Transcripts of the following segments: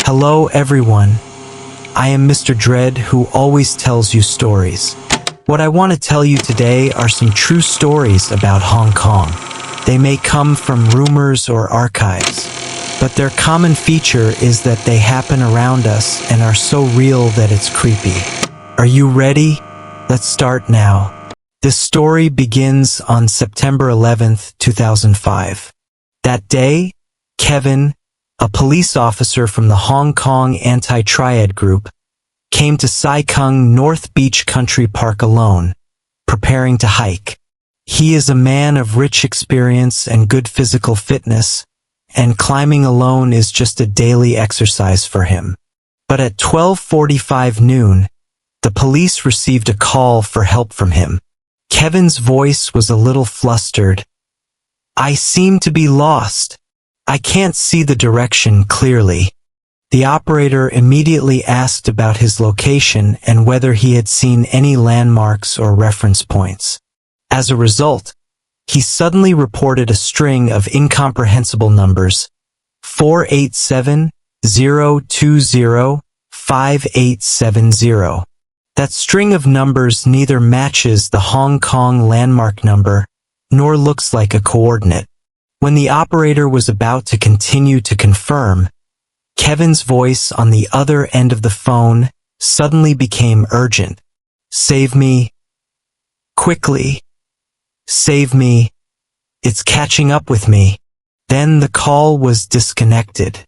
Hello everyone, I am Mr. Dread who always tells you stories. What I want to tell you today are some true stories about Hong Kong. They may come from rumors or archives, but their common feature is that they happen around us and are so real that it's creepy. Are you ready? Let's start now. This story begins on September 11th, 2005. That day, Kevin, a police officer from the Hong Kong Anti-Triad Group, came to Sai Kung North Beach Country Park alone, preparing to hike. He is a man of rich experience and good physical fitness, and climbing alone is just a daily exercise for him. But at 12:45 noon, the police received a call for help from him. Kevin's voice was a little flustered. "I seem to be lost. I can't see the direction clearly." The operator immediately asked about his location and whether he had seen any landmarks or reference points. As a result, he suddenly reported a string of incomprehensible numbers: 487-020-5870. That string of numbers neither matches the Hong Kong landmark number, nor looks like a coordinate. When the operator was about to continue to confirm, Kevin's voice on the other end of the phone suddenly became urgent. "Save me. Quickly. Save me. It's catching up with me." Then the call was disconnected.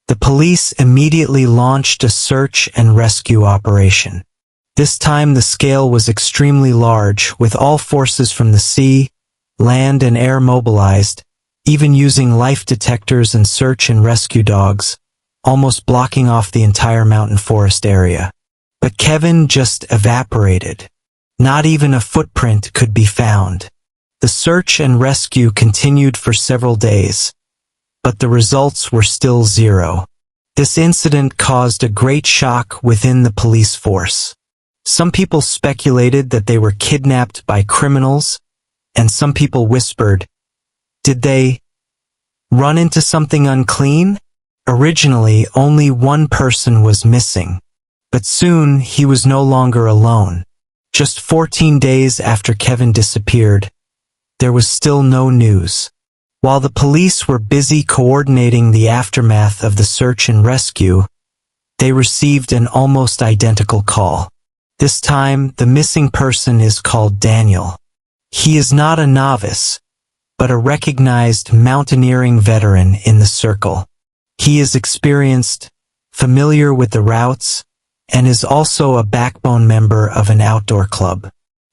The police immediately launched a search and rescue operation. This time the scale was extremely large, with all forces from the sea, land and air mobilized, even using life detectors and search and rescue dogs, almost blocking off the entire mountain forest area. But Kevin just evaporated. Not even a footprint could be found. The search and rescue continued for several days, but the results were still zero. This incident caused a great shock within the police force. Some people speculated that they were kidnapped by criminals, and some people whispered, "Did they run into something unclean?" Originally, only one person was missing, but soon he was no longer alone. Just 14 days after Kevin disappeared, there was still no news. While the police were busy coordinating the aftermath of the search and rescue, they received an almost identical call. This time, the missing person is called Daniel. He is not a novice, but a recognized mountaineering veteran in the circle. He is experienced, familiar with the routes, and is also a backbone member of an outdoor club.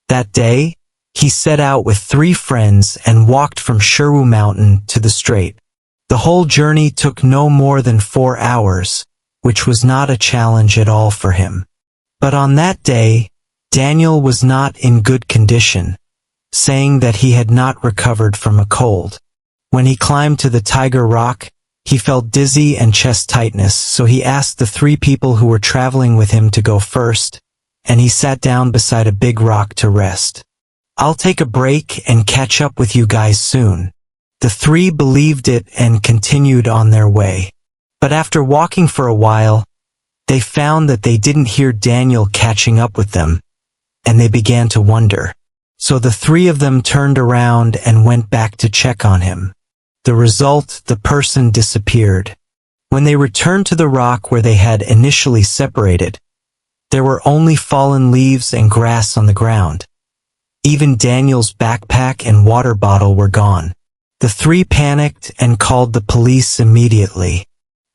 That day, he set out with 3 friends and walked from Sherwu Mountain to the Strait. The whole journey took no more than 4 hours, which was not a challenge at all for him. But on that day, Daniel was not in good condition, saying that he had not recovered from a cold. When he climbed to the Tiger Rock, he felt dizzy and chest tightness, so he asked the 3 people who were traveling with him to go first, and he sat down beside a big rock to rest. "I'll take a break and catch up with you guys soon." The 3 believed it and continued on their way. But after walking for a while, they found that they didn't hear Daniel catching up with them, and they began to wonder. So the 3 of them turned around and went back to check on him. The result, the person disappeared. When they returned to the rock where they had initially separated, there were only fallen leaves and grass on the ground. Even Daniel's backpack and water bottle were gone. The 3 panicked and called the police immediately.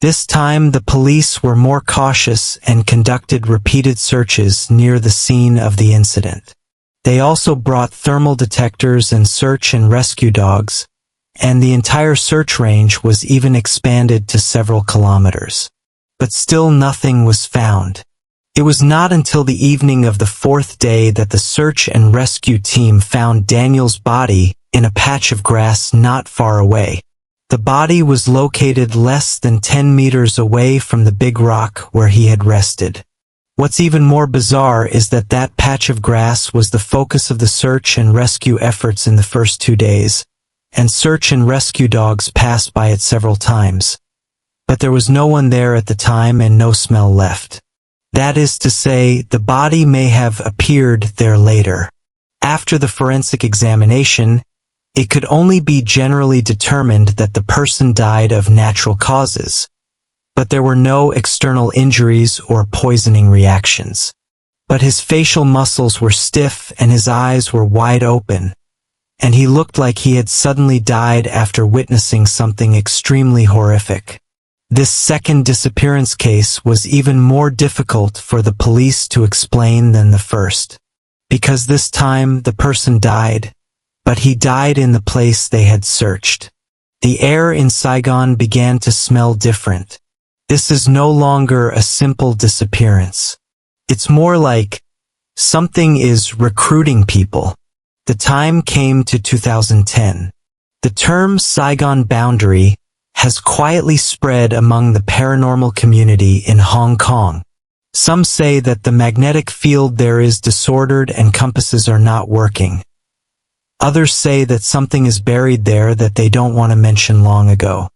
This time the police were more cautious and conducted repeated searches near the scene of the incident. They also brought thermal detectors and search and rescue dogs, and the entire search range was even expanded to several kilometers. But still nothing was found. It was not until the evening of the 4th day that the search and rescue team found Daniel's body in a patch of grass not far away. The body was located less than 10 meters away from the big rock where he had rested. What's even more bizarre is that that patch of grass was the focus of the search and rescue efforts in the first 2 days, and search and rescue dogs passed by it several times. but there was no one there at the time and no smell left. That is to say, the body may have appeared there later. After the forensic examination, it could only be generally determined that the person died of natural causes, but there were no external injuries or poisoning reactions. But his facial muscles were stiff and his eyes were wide open, and he looked like he had suddenly died after witnessing something extremely horrific. This second disappearance case was even more difficult for the police to explain than the first, because this time the person died, but he died in the place they had searched. The air in Saigon began to smell different. This is no longer a simple disappearance. It's more like something is recruiting people. The time came to 2010. The term Saigon boundary has quietly spread among the paranormal community in Hong Kong. Some say that the magnetic field there is disordered and compasses are not working. Others say that something is buried there that they don't want to mention long ago.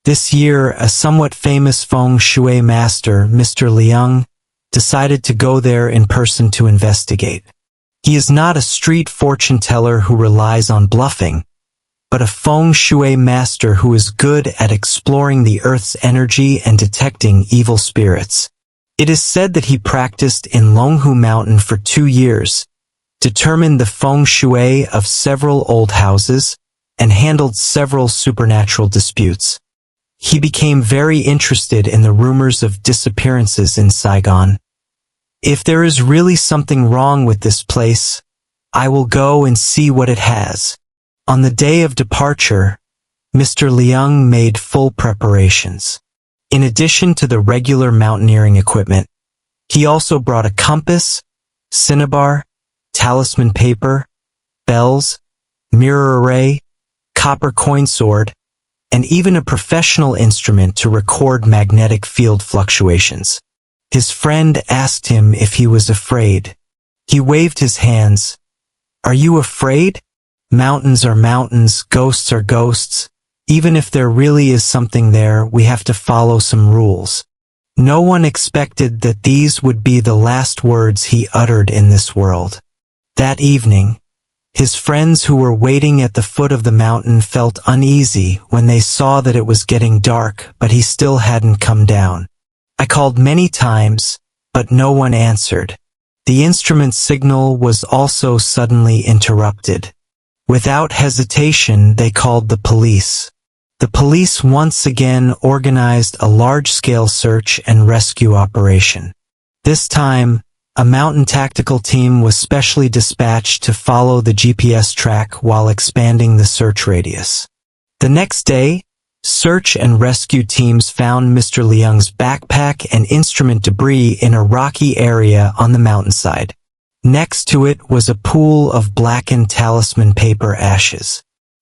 This year, a somewhat famous feng shui master, Mr. Liang, decided to go there in person to investigate. He is not a street fortune teller who relies on bluffing, but a feng shui master who is good at exploring the earth's energy and detecting evil spirits. It is said that he practiced in Longhu Mountain for 2 years, determined the feng shui of several old houses, and handled several supernatural disputes. He became very interested in the rumors of disappearances in Saigon. If there is really something wrong with this place, I will go and see what it has. On the day of departure, Mr. Liang made full preparations. In addition to the regular mountaineering equipment, he also brought a compass, cinnabar, talisman paper, bells, mirror array, copper coin sword, and even a professional instrument to record magnetic field fluctuations. His friend asked him if he was afraid. He waved his hands. "Are you afraid? Mountains are mountains, ghosts are ghosts. Even if there really is something there, we have to follow some rules." No one expected that these would be the last words he uttered in this world. That evening, his friends who were waiting at the foot of the mountain felt uneasy when they saw that it was getting dark, but he still hadn't come down. I called many times, but no one answered. The instrument signal was also suddenly interrupted. Without hesitation, they called the police. The police once again organized a large-scale search and rescue operation. This time, a mountain tactical team was specially dispatched to follow the GPS track while expanding the search radius. The next day, search and rescue teams found Mr. Liang's backpack and instrument debris in a rocky area on the mountainside. Next to it was a pool of blackened talisman paper ashes.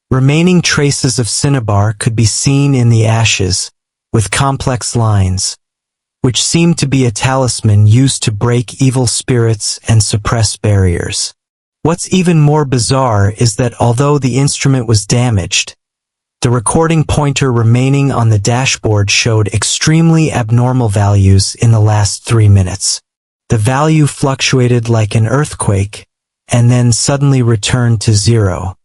Remaining traces of cinnabar could be seen in the ashes, with complex lines, which seemed to be a talisman used to break evil spirits and suppress barriers. What's even more bizarre is that although the instrument was damaged, the recording pointer remaining on the dashboard showed extremely abnormal values in the last 3 minutes. The value fluctuated like an earthquake, and then suddenly returned to 0.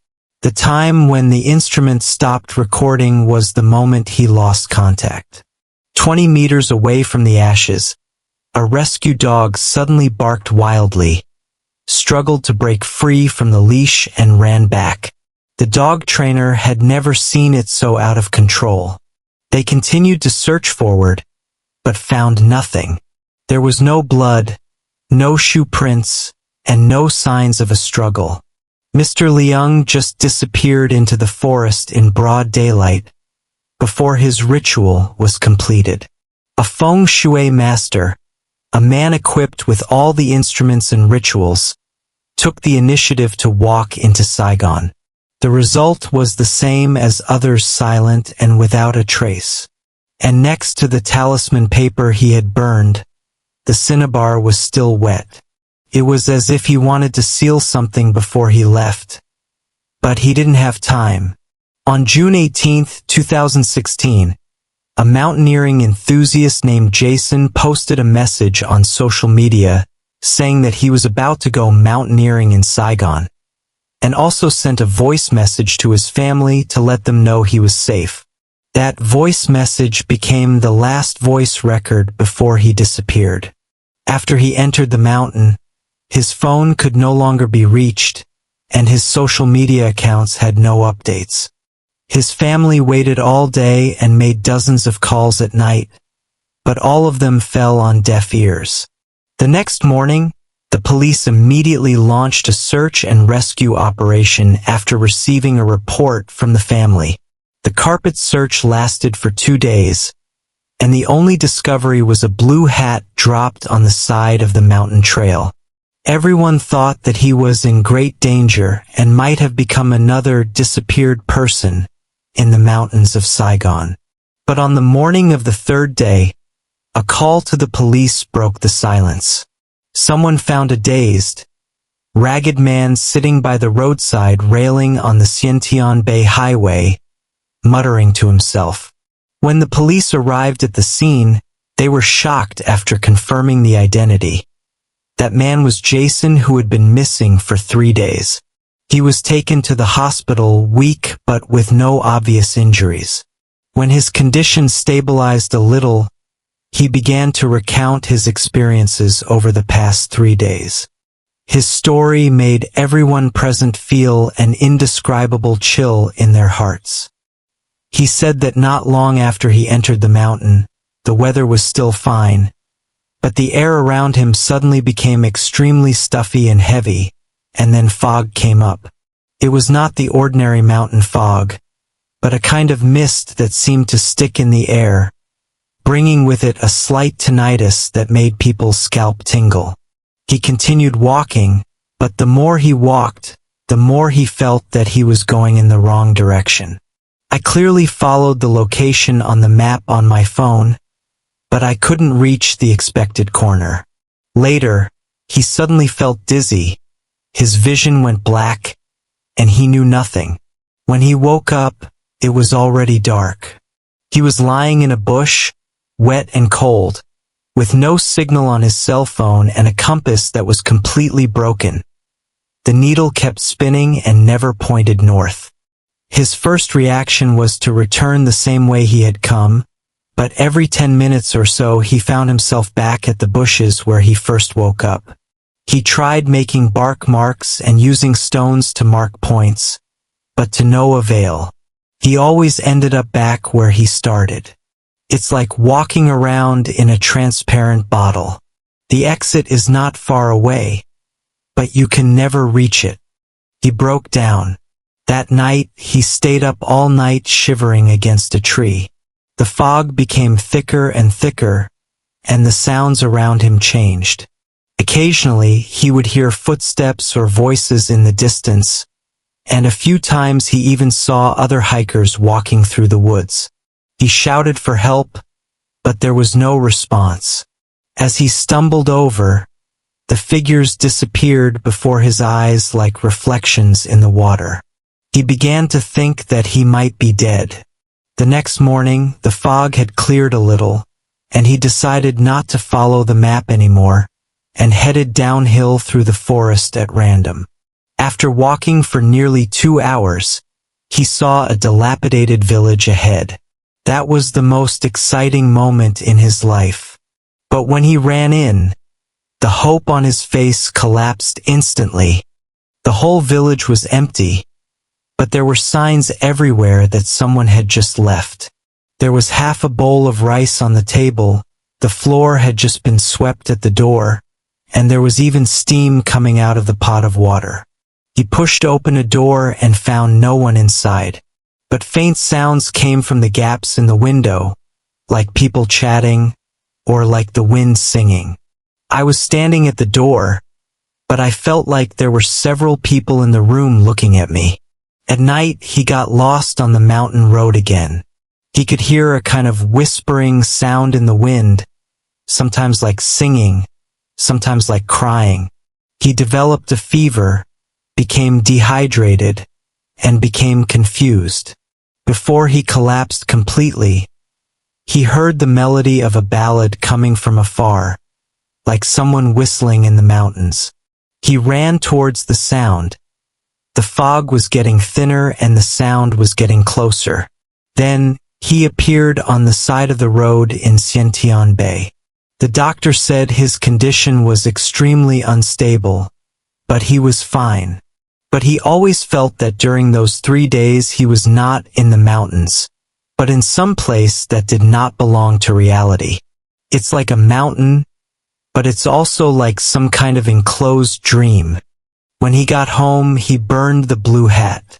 The time when the instrument stopped recording was the moment he lost contact. 20 meters away from the ashes, a rescue dog suddenly barked wildly, struggled to break free from the leash and ran back. The dog trainer had never seen it so out of control. They continued to search forward, but found nothing. There was no blood, no shoe prints, and no signs of a struggle. Mr. Liang just disappeared into the forest in broad daylight before his ritual was completed. A feng shui master, a man equipped with all the instruments and rituals, took the initiative to walk into Saigon. The result was the same as others, silent and without a trace. And next to the talisman paper he had burned, the cinnabar was still wet. It was as if he wanted to seal something before he left. But he didn't have time. On June 18, 2016, A mountaineering enthusiast named Jason posted a message on social media saying that he was about to go mountaineering in Saigon, and also sent a voice message to his family to let them know he was safe. That voice message became the last voice record before he disappeared. After he entered the mountain, his phone could no longer be reached, and his social media accounts had no updates. His family waited all day and made dozens of calls at night, but all of them fell on deaf ears. The next morning, the police immediately launched a search and rescue operation after receiving a report from the family. The carpet search lasted for 2 days, and the only discovery was a blue hat dropped on the side of the mountain trail. Everyone thought that he was in great danger and might have become another disappeared person in the mountains of Saigon. But on the morning of the 3rd day, a call to the police broke the silence. Someone found a dazed, ragged man sitting by the roadside railing on the Xiantian Bay Highway, muttering to himself. When the police arrived at the scene, they were shocked after confirming the identity. That man was Jason, who had been missing for 3 days. He was taken to the hospital weak but with no obvious injuries. When his condition stabilized a little, he began to recount his experiences over the past 3 days. His story made everyone present feel an indescribable chill in their hearts. He said that not long after he entered the mountain, the weather was still fine, but the air around him suddenly became extremely stuffy and heavy, and then fog came up. It was not the ordinary mountain fog, but a kind of mist that seemed to stick in the air, bringing with it a slight tinnitus that made people's scalp tingle. He continued walking, but the more he walked, the more he felt that he was going in the wrong direction. I clearly followed the location on the map on my phone, but I couldn't reach the expected corner. Later, he suddenly felt dizzy, his vision went black, and he knew nothing. When he woke up, it was already dark. He was lying in a bush, wet and cold, with no signal on his cell phone and a compass that was completely broken. The needle kept spinning and never pointed north. His first reaction was to return the same way he had come, but every 10 minutes or so he found himself back at the bushes where he first woke up. He tried making bark marks and using stones to mark points, but to no avail. He always ended up back where he started. It's like walking around in a transparent bottle. The exit is not far away, but you can never reach it. He broke down. That night, he stayed up all night shivering against a tree. The fog became thicker and thicker, and the sounds around him changed. Occasionally, he would hear footsteps or voices in the distance, and a few times he even saw other hikers walking through the woods. He shouted for help, but there was no response. As he stumbled over, the figures disappeared before his eyes like reflections in the water. He began to think that he might be dead. The next morning, the fog had cleared a little, and he decided not to follow the map anymore, and headed downhill through the forest at random. After walking for nearly 2 hours, he saw a dilapidated village ahead. That was the most exciting moment in his life. But when he ran in, the hope on his face collapsed instantly. The whole village was empty, but there were signs everywhere that someone had just left. There was half a bowl of rice on the table, the floor had just been swept at the door, and there was even steam coming out of the pot of water. He pushed open a door and found no one inside, but faint sounds came from the gaps in the window, like people chatting, or like the wind singing. I was standing at the door, but I felt like there were several people in the room looking at me. At night, he got lost on the mountain road again. He could hear a kind of whispering sound in the wind, sometimes like singing, sometimes like crying. He developed a fever, became dehydrated, and became confused. Before he collapsed completely, He heard the melody of a ballad coming from afar, like someone whistling in the mountains. He ran towards the sound. The fog was getting thinner and the sound was getting closer. Then, he appeared on the side of the road in Xiantian Bay. The doctor said his condition was extremely unstable, but he was fine. But he always felt that during those 3 days he was not in the mountains, but in some place that did not belong to reality. It's like a mountain, but it's also like some kind of enclosed dream. When he got home, he burned the blue hat.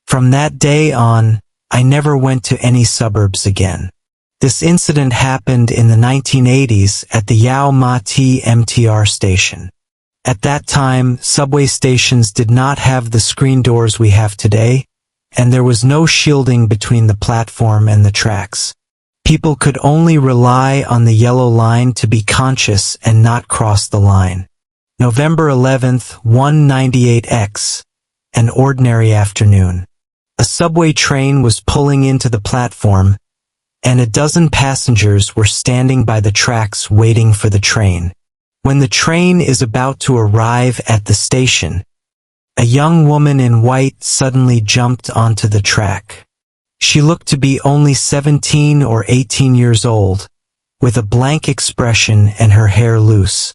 From that day on, I never went to any suburbs again. This incident happened in the 1980s at the Yau Ma Ti MTR station. At that time, subway stations did not have the screen doors we have today, and there was no shielding between the platform and the tracks. People could only rely on the yellow line to be conscious and not cross the line. November 11th, 198X, an ordinary afternoon. A subway train was pulling into the platform, and a dozen passengers were standing by the tracks waiting for the train. When the train is about to arrive at the station, a young woman in white suddenly jumped onto the track. She looked to be only 17 or 18 years old, with a blank expression and her hair loose.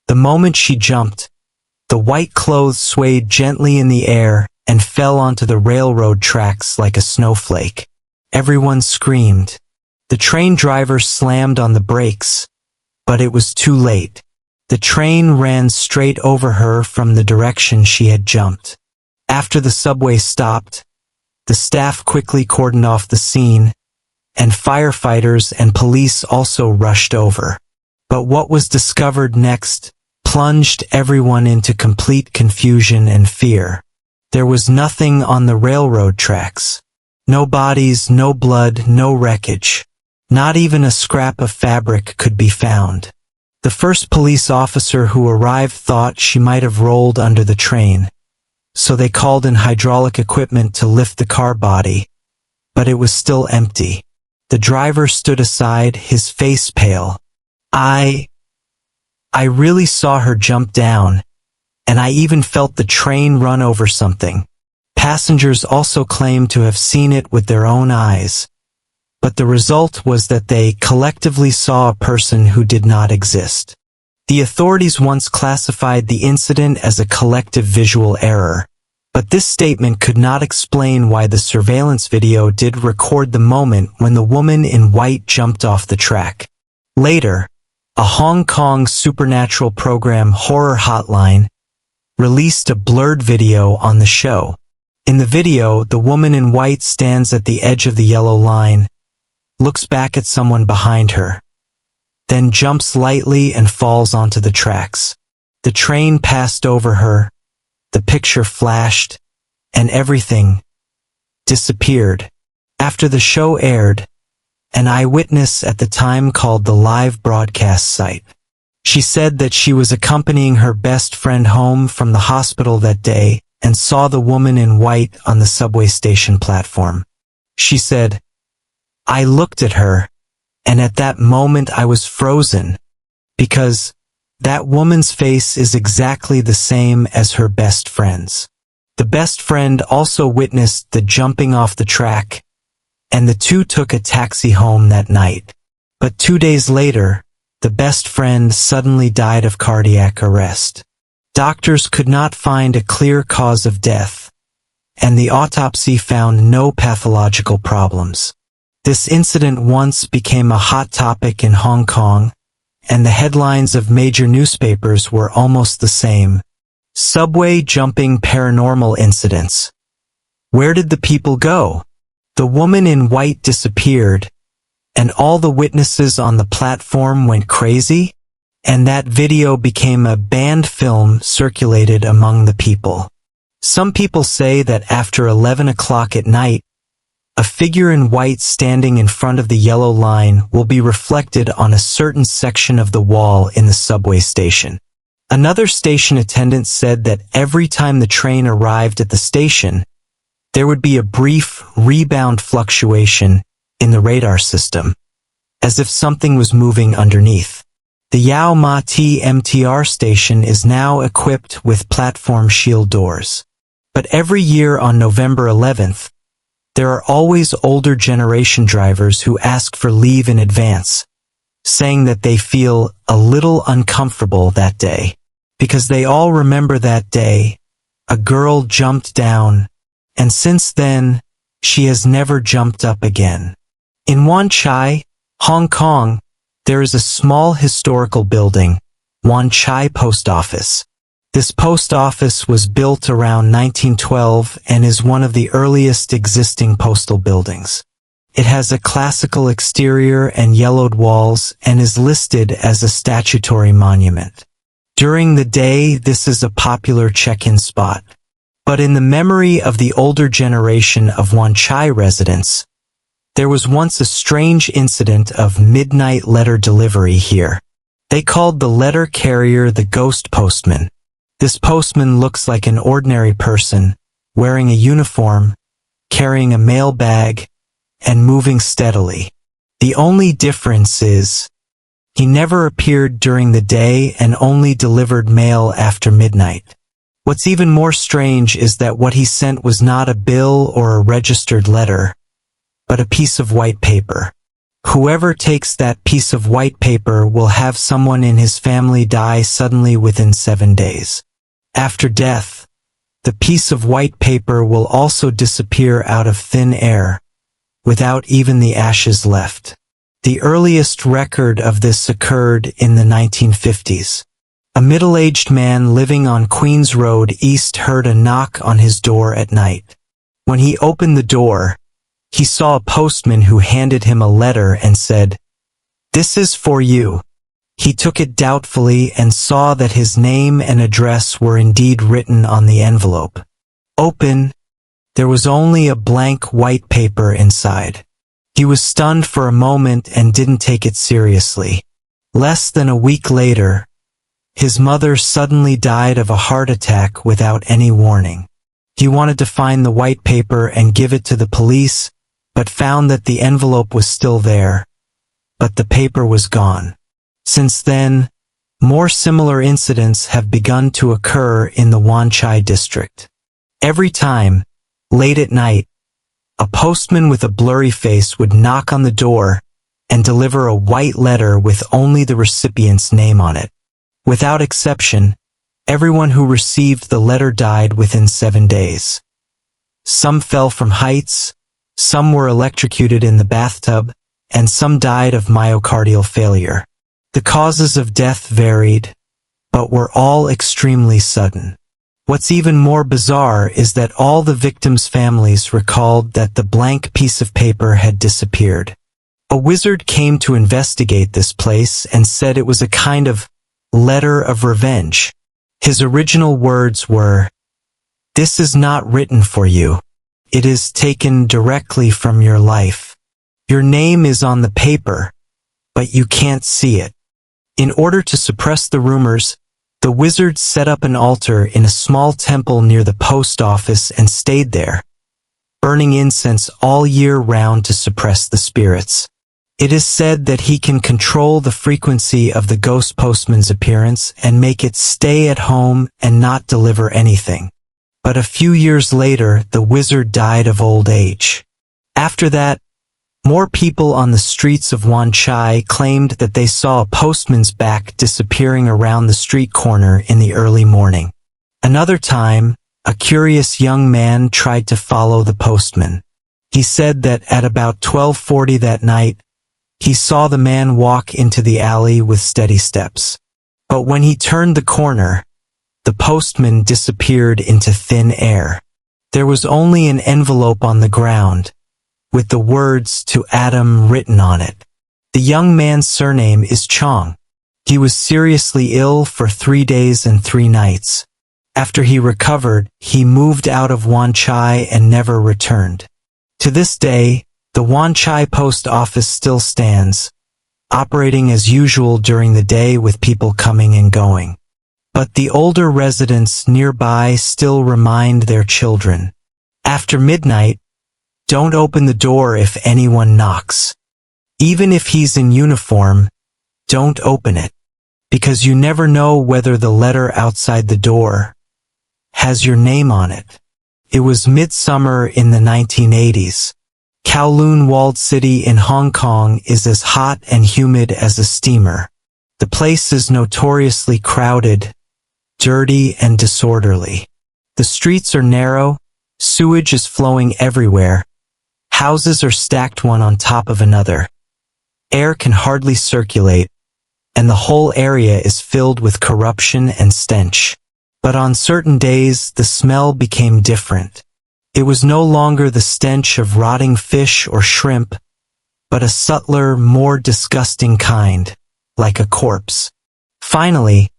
The moment she jumped, the white clothes swayed gently in the air and fell onto the railroad tracks like a snowflake. Everyone screamed. The train driver slammed on the brakes, but it was too late. The train ran straight over her from the direction she had jumped. After the subway stopped, the staff quickly cordoned off the scene, and firefighters and police also rushed over. But what was discovered next plunged everyone into complete confusion and fear. There was nothing on the railroad tracks. No bodies, no blood, no wreckage. Not even a scrap of fabric could be found. The first police officer who arrived thought she might have rolled under the train, so they called in hydraulic equipment to lift the car body, but it was still empty. The driver stood aside, his face pale. I really saw her jump down, and I even felt the train run over something. Passengers also claimed to have seen it with their own eyes, but the result was that they collectively saw a person who did not exist. The authorities once classified the incident as a collective visual error, but this statement could not explain why the surveillance video did record the moment when the woman in white jumped off the track. Later, a Hong Kong supernatural program, Horror Hotline, released a blurred video on the show. In the video, the woman in white stands at the edge of the yellow line, looks back at someone behind her, then jumps lightly and falls onto the tracks. The train passed over her, the picture flashed, and everything disappeared. After the show aired, an eyewitness at the time called the live broadcast site. She said that she was accompanying her best friend home from the hospital that day and saw the woman in white on the subway station platform. She said, "I looked at her, and at that moment I was frozen, because that woman's face is exactly the same as her best friend's." The best friend also witnessed the jumping off the track, and the two took a taxi home that night. But 2 days later, the best friend suddenly died of cardiac arrest. Doctors could not find a clear cause of death, and the autopsy found no pathological problems. This incident once became a hot topic in Hong Kong, and the headlines of major newspapers were almost the same. Subway jumping paranormal incidents. Where did the people go? The woman in white disappeared, and all the witnesses on the platform went crazy, and that video became a banned film circulated among the people. Some people say that after 11 o'clock at night, a figure in white standing in front of the yellow line will be reflected on a certain section of the wall in the subway station. Another station attendant said that every time the train arrived at the station, there would be a brief rebound fluctuation in the radar system, as if something was moving underneath. The Yau Ma Ti MTR station is now equipped with platform shield doors. But every year on November 11th, there are always older generation drivers who ask for leave in advance, saying that they feel a little uncomfortable that day, because they all remember that day a girl jumped down, and since then, she has never jumped up again. In Wan Chai, Hong Kong, there is a small historical building, Wan Chai Post Office. This post office was built around 1912 and is one of the earliest existing postal buildings. It has a classical exterior and yellowed walls and is listed as a statutory monument. During the day, this is a popular check-in spot. But in the memory of the older generation of Wan Chai residents, there was once a strange incident of midnight letter delivery here. They called the letter carrier the ghost postman. This postman looks like an ordinary person, wearing a uniform, carrying a mail bag, and moving steadily. The only difference is, he never appeared during the day and only delivered mail after midnight. What's even more strange is that what he sent was not a bill or a registered letter, but a piece of white paper. Whoever takes that piece of white paper will have someone in his family die suddenly within 7 days. After death, the piece of white paper will also disappear out of thin air, without even the ashes left. The earliest record of this occurred in the 1950s. A middle-aged man living on Queens Road East heard a knock on his door at night. When he opened the door, he saw a postman who handed him a letter and said, "This is for you." He took it doubtfully and saw that his name and address were indeed written on the envelope. Open, there was only a blank white paper inside. He was stunned for a moment and didn't take it seriously. Less than a week later, his mother suddenly died of a heart attack without any warning. He wanted to find the white paper and give it to the police, but found that the envelope was still there, but the paper was gone. Since then, more similar incidents have begun to occur in the Wan Chai district. Every time, late at night, a postman with a blurry face would knock on the door and deliver a white letter with only the recipient's name on it. Without exception, everyone who received the letter died within 7 days. Some fell from heights, some were electrocuted in the bathtub, and some died of myocardial failure. The causes of death varied, but were all extremely sudden. What's even more bizarre is that all the victims' families recalled that the blank piece of paper had disappeared. A wizard came to investigate this place and said it was a kind of letter of revenge. His original words were, "This is not written for you. It is taken directly from your life. Your name is on the paper, but you can't see it." In order to suppress the rumors, the wizard set up an altar in a small temple near the post office and stayed there, burning incense all year round to suppress the spirits. It is said that he can control the frequency of the ghost postman's appearance and make it stay at home and not deliver anything. But a few years later, the wizard died of old age. After that, more people on the streets of Wan Chai claimed that they saw a postman's back disappearing around the street corner in the early morning. Another time, a curious young man tried to follow the postman. He said that at about 12:40 that night, he saw the man walk into the alley with steady steps. But when he turned the corner, the postman disappeared into thin air. There was only an envelope on the ground, with the words "to Adam" written on it. The young man's surname is Chong. He was seriously ill for 3 days and 3 nights. After he recovered, he moved out of Wan Chai and never returned. To this day, the Wan Chai post office still stands, operating as usual during the day with people coming and going. But the older residents nearby still remind their children, "After midnight, don't open the door if anyone knocks." Even if he's in uniform, don't open it, because you never know whether the letter outside the door has your name on it. It was midsummer in the 1980s. Kowloon walled city in Hong Kong is as hot and humid as a steamer. The place is notoriously crowded, dirty and disorderly. The streets are narrow, sewage is flowing everywhere, houses are stacked one on top of another. Air can hardly circulate, and the whole area is filled with corruption and stench. But on certain days, the smell became different. It was no longer the stench of rotting fish or shrimp, but a subtler, more disgusting kind, like a corpse. Finally,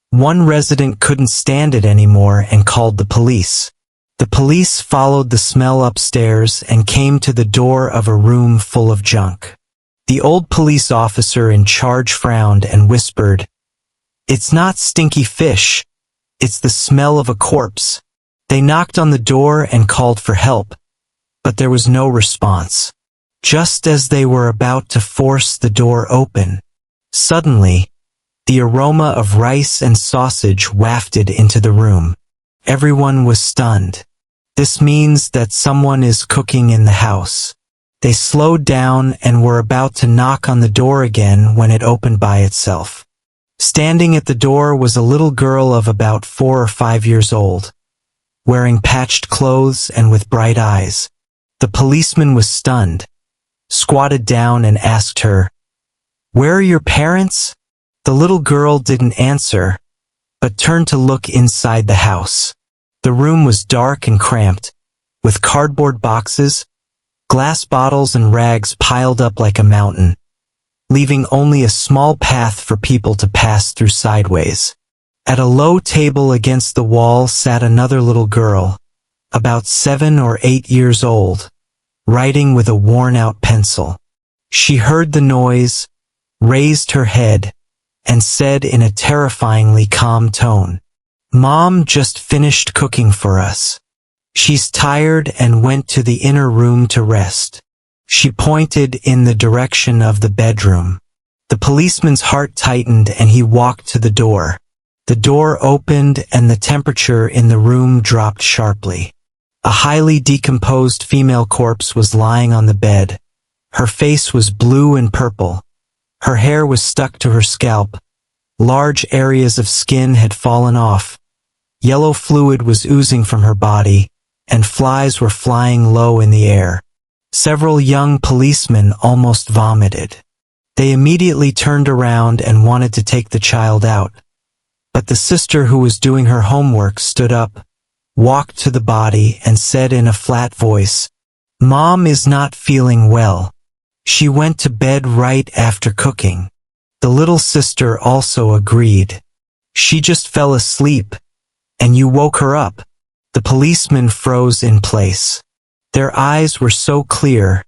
one resident couldn't stand it anymore and called the police. The police followed the smell upstairs and came to the door of a room full of junk. The old police officer in charge frowned and whispered, "It's not stinky fish. It's the smell of a corpse." They knocked on the door and called for help, but there was no response. Just as they were about to force the door open, suddenly, the aroma of rice and sausage wafted into the room. Everyone was stunned. This means that someone is cooking in the house. They slowed down and were about to knock on the door again when it opened by itself. Standing at the door was a little girl of about 4 or 5 years old, wearing patched clothes and with bright eyes. The policeman was stunned, squatted down and asked her, "Where are your parents?" The little girl didn't answer, but turned to look inside the house. The room was dark and cramped, with cardboard boxes, glass bottles and rags piled up like a mountain, leaving only a small path for people to pass through sideways. At a low table against the wall sat another little girl, about 7 or 8 years old, writing with a worn-out pencil. She heard the noise, raised her head, and said in a terrifyingly calm tone, "Mom just finished cooking for us. She's tired and went to the inner room to rest." She pointed in the direction of the bedroom. The policeman's heart tightened and he walked to the door. The door opened and the temperature in the room dropped sharply. A highly decomposed female corpse was lying on the bed. Her face was blue and purple. Her hair was stuck to her scalp. Large areas of skin had fallen off. Yellow fluid was oozing from her body, and flies were flying low in the air. Several young policemen almost vomited. They immediately turned around and wanted to take the child out. But the sister who was doing her homework stood up, walked to the body and said in a flat voice, "Mom is not feeling well. She went to bed right after cooking." The little sister also agreed. "She just fell asleep, and you woke her up." The policemen froze in place. Their eyes were so clear,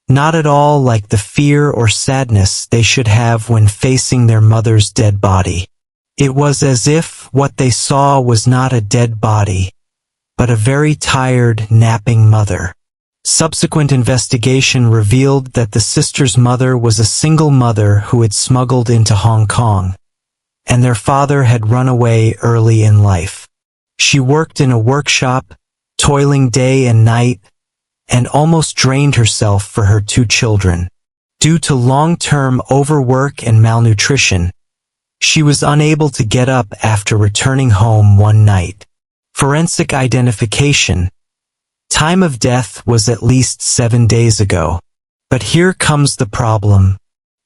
not at all like the fear or sadness they should have when facing their mother's dead body. It was as if what they saw was not a dead body, but a very tired, napping mother. Subsequent investigation revealed that the sister's mother was a single mother who had smuggled into Hong Kong, and their father had run away early in life. She worked in a workshop, toiling day and night, and almost drained herself for her 2 children. Due to long-term overwork and malnutrition, she was unable to get up after returning home one night. Forensic identification. Time of death was at least 7 days ago. But here comes the problem.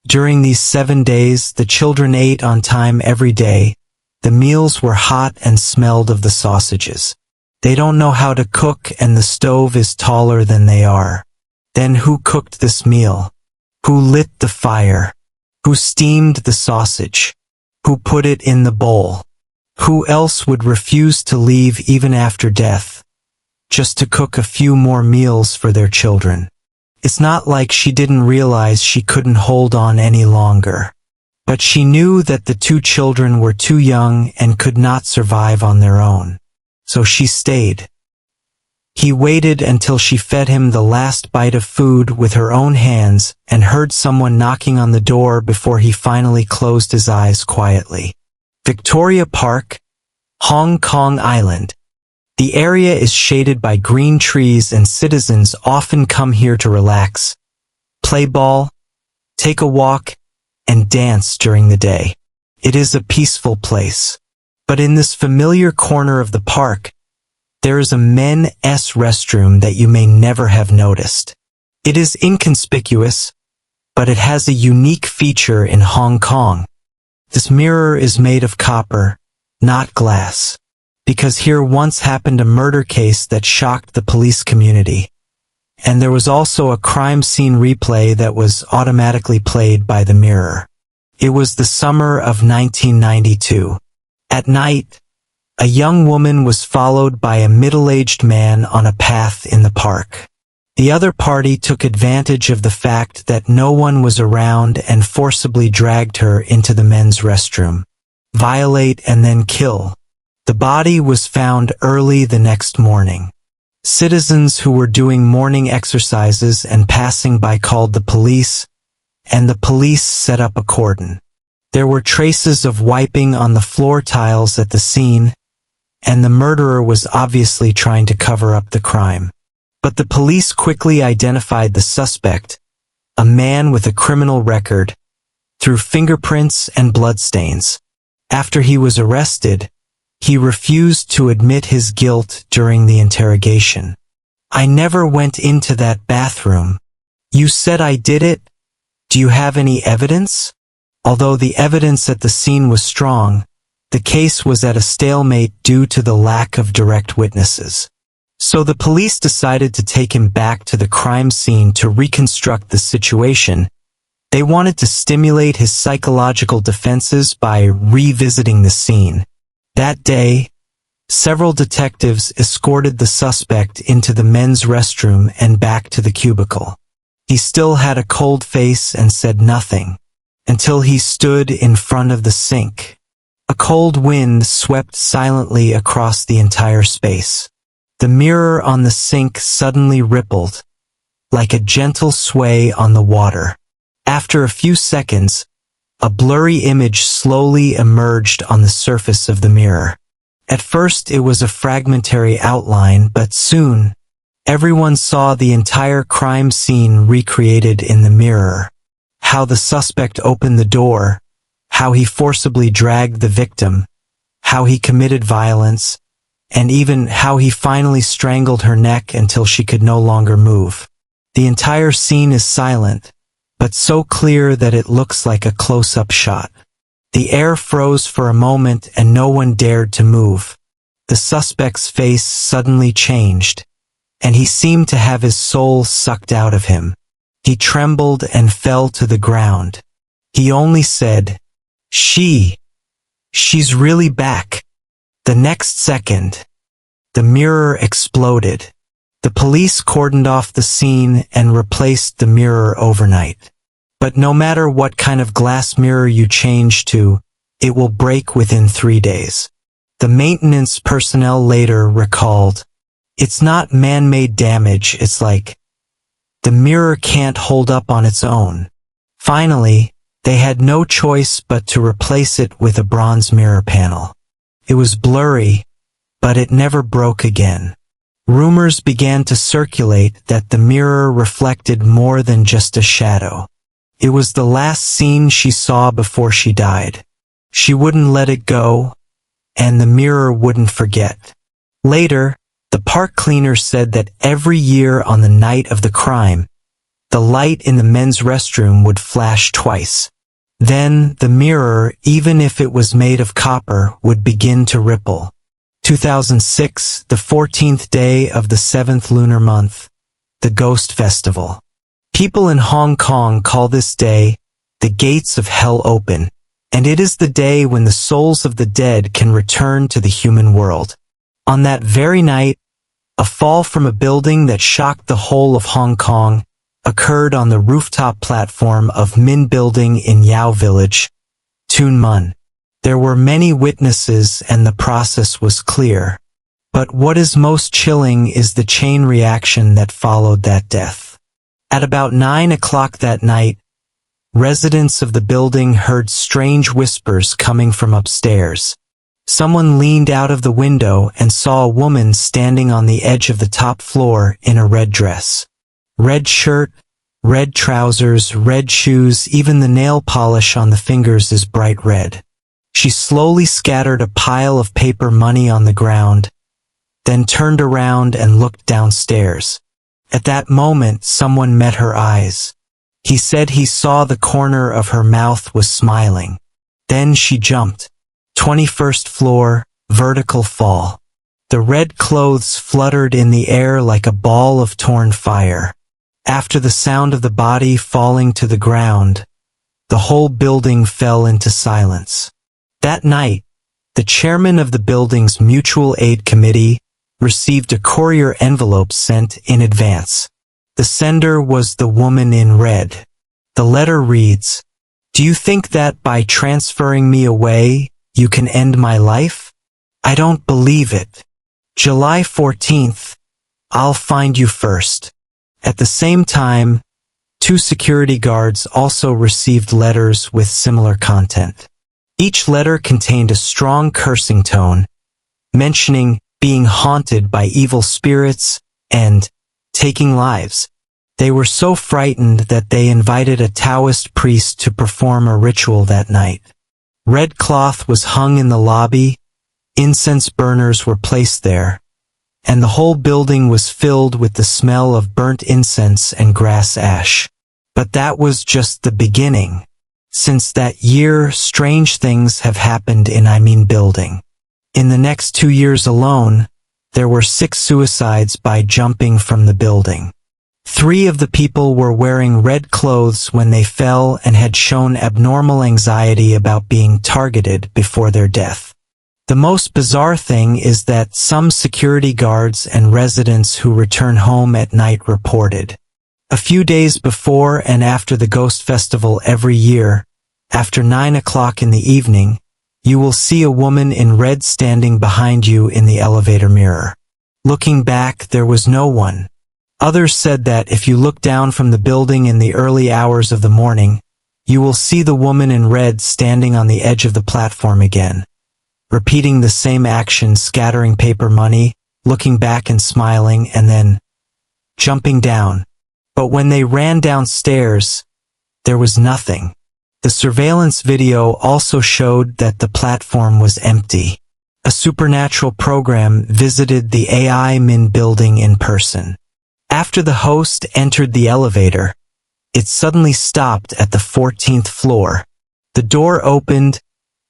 During these 7 days, the children ate on time every day. The meals were hot and smelled of the sausages. They don't know how to cook and the stove is taller than they are. Then who cooked this meal? Who lit the fire? Who steamed the sausage? Who put it in the bowl? Who else would refuse to leave even after death, just to cook a few more meals for their children? It's not like she didn't realize she couldn't hold on any longer. But she knew that the 2 children were too young and could not survive on their own. So she stayed. He waited until she fed him the last bite of food with her own hands and heard someone knocking on the door before he finally closed his eyes quietly. Victoria Park, Hong Kong Island. The area is shaded by green trees and citizens often come here to relax, play ball, take a walk, and dance during the day. It is a peaceful place. But in this familiar corner of the park, there is a men's restroom that you may never have noticed. It is inconspicuous, but it has a unique feature in Hong Kong. This mirror is made of copper, not glass, because here once happened a murder case that shocked the police community. And there was also a crime scene replay that was automatically played by the mirror. It was the summer of 1992. At night, a young woman was followed by a middle-aged man on a path in the park. The other party took advantage of the fact that no one was around and forcibly dragged her into the men's restroom. Violate and then kill. The body was found early the next morning. Citizens who were doing morning exercises and passing by called the police, and the police set up a cordon. There were traces of wiping on the floor tiles at the scene, and the murderer was obviously trying to cover up the crime. But the police quickly identified the suspect, a man with a criminal record, through fingerprints and bloodstains. After he was arrested, he refused to admit his guilt during the interrogation. "I never went into that bathroom. You said I did it? Do you have any evidence?" Although the evidence at the scene was strong, the case was at a stalemate due to the lack of direct witnesses. So the police decided to take him back to the crime scene to reconstruct the situation. They wanted to stimulate his psychological defenses by revisiting the scene. That day, several detectives escorted the suspect into the men's restroom and back to the cubicle. He still had a cold face and said nothing, until he stood in front of the sink. A cold wind swept silently across the entire space. The mirror on the sink suddenly rippled, like a gentle sway on the water. After a few seconds, a blurry image slowly emerged on the surface of the mirror. At first it was a fragmentary outline, but soon, everyone saw the entire crime scene recreated in the mirror. How the suspect opened the door, how he forcibly dragged the victim, how he committed violence, and even how he finally strangled her neck until she could no longer move. The entire scene is silent, but so clear that it looks like a close-up shot. The air froze for a moment and no one dared to move. The suspect's face suddenly changed, and he seemed to have his soul sucked out of him. He trembled and fell to the ground. He only said, She's really back." The next second, the mirror exploded. The police cordoned off the scene and replaced the mirror overnight. But no matter what kind of glass mirror you change to, it will break within 3 days. The maintenance personnel later recalled, "It's not man-made damage, it's like the mirror can't hold up on its own." Finally, they had no choice but to replace it with a bronze mirror panel. It was blurry, but it never broke again. Rumors began to circulate that the mirror reflected more than just a shadow. It was the last scene she saw before she died. She wouldn't let it go, and the mirror wouldn't forget. Later, the park cleaner said that every year on the night of the crime, the light in the men's restroom would flash twice. Then the mirror, even if it was made of copper, would begin to ripple. 2006, the 14th day of the 7th lunar month, the Ghost Festival. People in Hong Kong call this day the gates of hell open, and it is the day when the souls of the dead can return to the human world. On that very night, a fall from a building that shocked the whole of Hong Kong occurred on the rooftop platform of Min Building in Yau Village, Tuen Mun. There were many witnesses and the process was clear. But what is most chilling is the chain reaction that followed that death. At about 9 o'clock that night, residents of the building heard strange whispers coming from upstairs. Someone leaned out of the window and saw a woman standing on the edge of the top floor in a red dress. Red shirt, red trousers, red shoes, even the nail polish on the fingers is bright red. She slowly scattered a pile of paper money on the ground, then turned around and looked downstairs. At that moment, someone met her eyes. He said he saw the corner of her mouth was smiling. Then she jumped. 21st floor, vertical fall. The red clothes fluttered in the air like a ball of torn fire. After the sound of the body falling to the ground, the whole building fell into silence. That night, the chairman of the building's mutual aid committee received a courier envelope sent in advance. The sender was the woman in red. The letter reads, "Do you think that by transferring me away, you can end my life? I don't believe it. July 14th, I'll find you first." At the same time, 2 security guards also received letters with similar content. Each letter contained a strong cursing tone, mentioning being haunted by evil spirits and taking lives. They were so frightened that they invited a Taoist priest to perform a ritual that night. Red cloth was hung in the lobby, incense burners were placed there, and the whole building was filled with the smell of burnt incense and grass ash. But that was just the beginning. Since that year, strange things have happened in building. In the next 2 years alone, there were 6 suicides by jumping from the building. 3 of the people were wearing red clothes when they fell and had shown abnormal anxiety about being targeted before their death. The most bizarre thing is that some security guards and residents who return home at night reported. A few days before and after the Ghost Festival every year, after 9 o'clock in the evening, you will see a woman in red standing behind you in the elevator mirror. Looking back, there was no one. Others said that if you look down from the building in the early hours of the morning, you will see the woman in red standing on the edge of the platform again, repeating the same action, scattering paper money, looking back and smiling, and then jumping down. But when they ran downstairs, there was nothing. The surveillance video also showed that the platform was empty. A supernatural program visited the AI Min building in person. After the host entered the elevator, it suddenly stopped at the 14th floor. The door opened,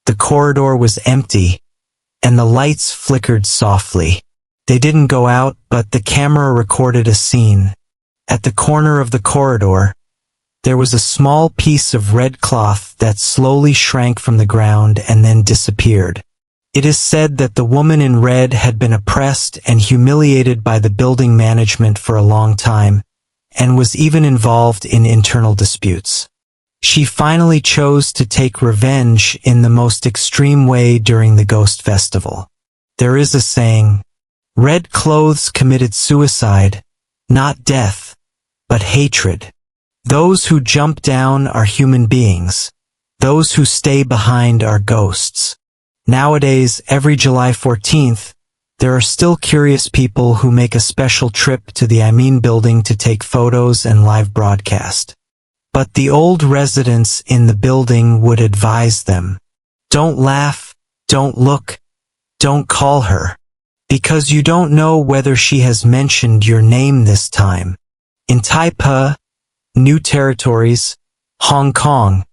the corridor was empty, and the lights flickered softly. They didn't go out, but the camera recorded a scene. At the corner of the corridor, there was a small piece of red cloth that slowly shrank from the ground and then disappeared. It is said that the woman in red had been oppressed and humiliated by the building management for a long time, and was even involved in internal disputes. She finally chose to take revenge in the most extreme way during the Ghost Festival. There is a saying, "Red clothes committed suicide, not death, but hatred." Those who jump down are human beings. Those who stay behind are ghosts. Nowadays, every July 14th, there are still curious people who make a special trip to the building to take photos and live broadcast. But the old residents in the building would advise them, don't laugh, don't look, don't call her, because you don't know whether she has mentioned your name this time. In Taipei, New Territories, Hong Kong,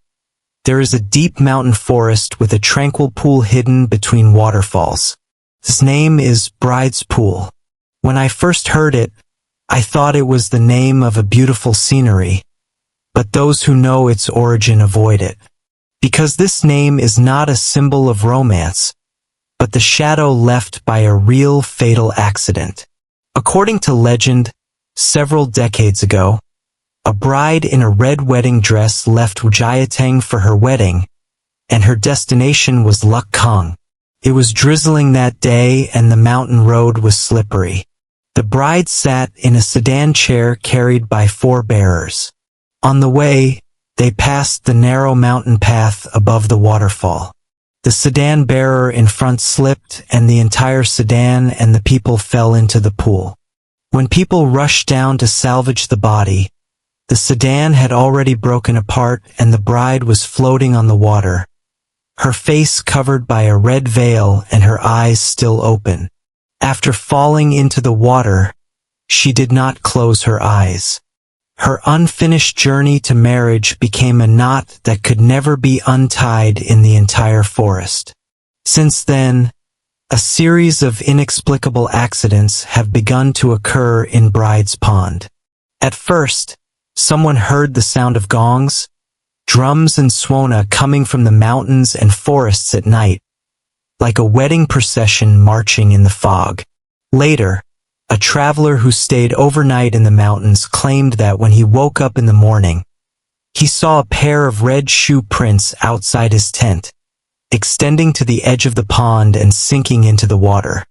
there is a deep mountain forest with a tranquil pool hidden between waterfalls. Its name is Bride's Pool. When I first heard it, I thought it was the name of a beautiful scenery, but those who know its origin avoid it. Because this name is not a symbol of romance, but the shadow left by a real fatal accident. According to legend, several decades ago, a bride in a red wedding dress left Jiateng for her wedding, and her destination was Luk Kong. It was drizzling that day and the mountain road was slippery. The bride sat in a sedan chair carried by 4 bearers. On the way, they passed the narrow mountain path above the waterfall. The sedan bearer in front slipped and the entire sedan and the people fell into the pool. When people rushed down to salvage the body, the sedan had already broken apart and the bride was floating on the water, her face covered by a red veil and her eyes still open. After falling into the water, she did not close her eyes. Her unfinished journey to marriage became a knot that could never be untied in the entire forest. Since then, a series of inexplicable accidents have begun to occur in Bride's Pond. At first, someone heard the sound of gongs, drums and swona coming from the mountains and forests at night, like a wedding procession marching in the fog. Later, a traveler who stayed overnight in the mountains claimed that when he woke up in the morning, he saw a pair of red shoe prints outside his tent, extending to the edge of the pond and sinking into the water.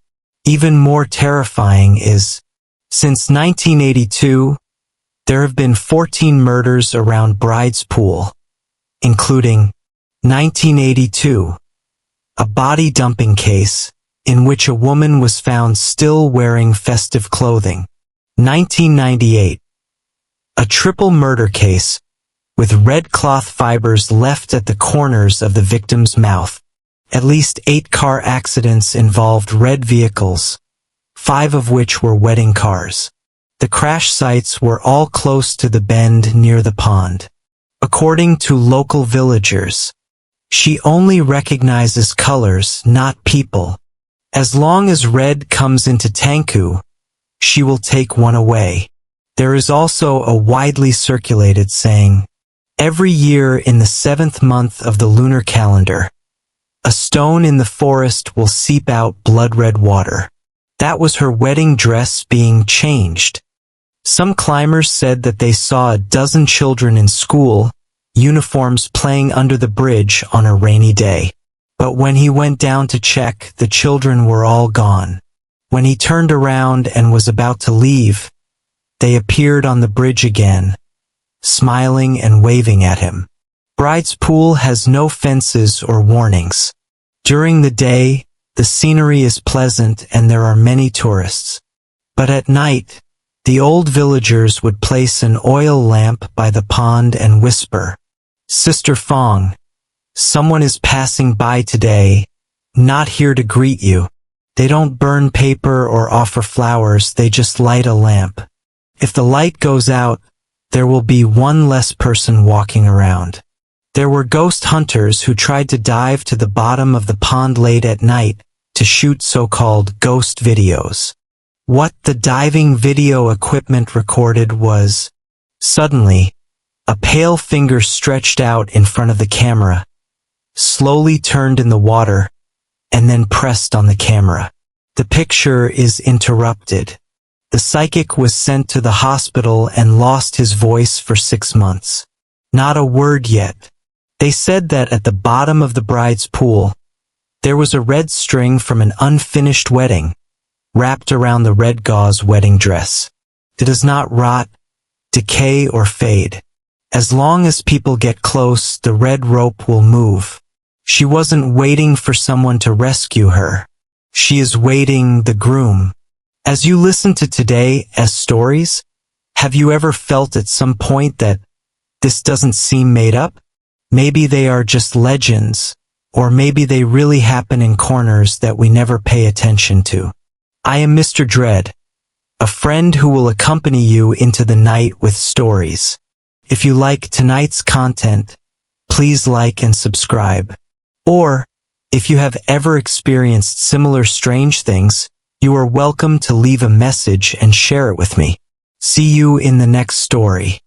Even more terrifying is, since 1982, there have been 14 murders around Bride's Pool, including 1982, a body dumping case in which a woman was found still wearing festive clothing. 1998, a triple murder case with red cloth fibers left at the corners of the victim's mouth. At least 8 car accidents involved red vehicles, 5 of which were wedding cars. The crash sites were all close to the bend near the pond. According to local villagers, she only recognizes colors, not people. As long as red comes into Tanku, she will take one away. There is also a widely circulated saying, every year in the 7th month of the lunar calendar, a stone in the forest will seep out blood-red water. That was her wedding dress being changed. Some climbers said that they saw a dozen children in school uniforms playing under the bridge on a rainy day. But when he went down to check, the children were all gone. When he turned around and was about to leave, they appeared on the bridge again, smiling and waving at him. Bride's Pool has no fences or warnings. During the day, the scenery is pleasant and there are many tourists. But at night, the old villagers would place an oil lamp by the pond and whisper, "Sister Fong, someone is passing by today, not here to greet you." They don't burn paper or offer flowers, they just light a lamp. If the light goes out, there will be one less person walking around. There were ghost hunters who tried to dive to the bottom of the pond late at night to shoot so-called ghost videos. What the diving video equipment recorded was, suddenly, a pale finger stretched out in front of the camera, slowly turned in the water, and then pressed on the camera. The picture is interrupted. The psychic was sent to the hospital and lost his voice for 6 months. Not a word yet. They said that at the bottom of the bride's pool, there was a red string from an unfinished wedding, wrapped around the red gauze wedding dress. It does not rot, decay, or fade. As long as people get close, the red rope will move. She wasn't waiting for someone to rescue her. She is waiting the groom. As you listen to today as stories, have you ever felt at some point that this doesn't seem made up? Maybe they are just legends, or maybe they really happen in corners that we never pay attention to. I am Mr. Dread, a friend who will accompany you into the night with stories. If you like tonight's content, please like and subscribe. Or, if you have ever experienced similar strange things, you are welcome to leave a message and share it with me. See you in the next story.